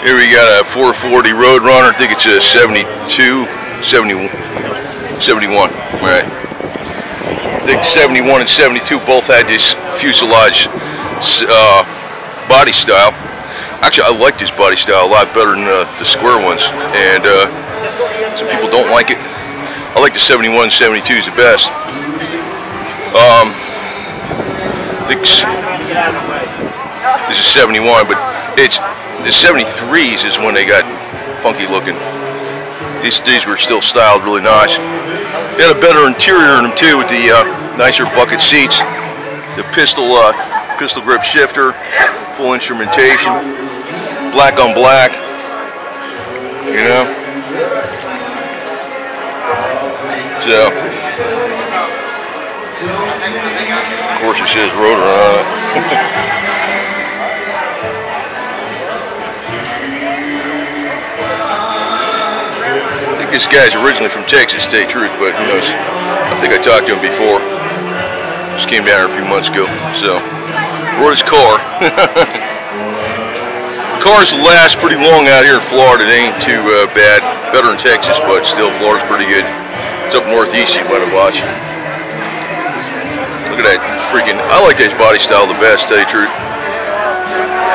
Here we got a 440 Roadrunner. I think it's a 72, 71, right? I think 71 and 72 both had this fuselage body style. Actually, I like this body style a lot better than the square ones, and some people don't like it. I like the 71, 72 is the best. I think this is 71, but it's the 73s is when they got funky looking. These were still styled really nice. They had a better interior in them too, with the nicer bucket seats, the pistol grip shifter, full instrumentation, black on black. You know. So, of course, it says Roadrunner on it. This guy's originally from Texas, to tell you the truth, but who knows? I think I talked to him before. Just came down here a few months ago, so brought his car. Cars last pretty long out here in Florida. It ain't too bad. Better in Texas, but still, Florida's pretty good. It's up northeast, you might have watched. Look at that freaking! I like that body style the best, to tell you the truth.